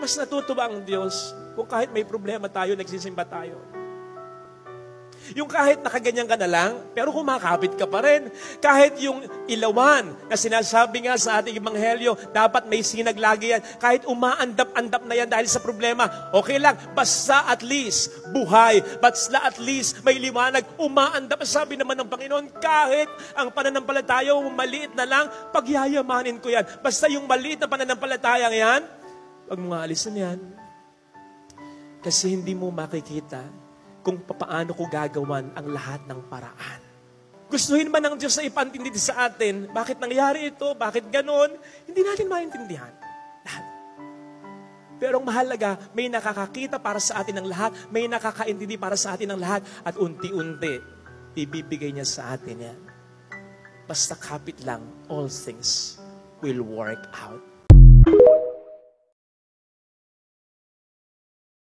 Mas natutuwa ang Diyos kung kahit may problema tayo, nagsisimba tayo. Yung kahit nakaganyan ka na lang, pero kumakapit ka pa rin. Kahit yung ilawan na sinasabi nga sa ating ebanghelyo, dapat may sinag lagi yan. Kahit umaandap-andap na yan dahil sa problema, okay lang. Basta at least buhay. Basta at least may liwanag. Umaandap. Sabi naman ng Panginoon, kahit ang pananampalataya maliit na lang, pagyayamanin ko yan. Basta yung maliit na pananampalataya yan, wag mo nga alisan yan. Kasi hindi mo makikita kung paano ko gagawan ang lahat ng paraan. Gustuhin man ng Diyos na ipantindi sa atin, bakit nangyari ito, bakit ganon, hindi natin maintindihan. Lahat. Pero ang mahalaga, may nakakakita para sa atin ng lahat, may nakakaintindi para sa atin ng lahat, at unti-unti, ibibigay niya sa atin yan. Basta kapit lang, all things will work out.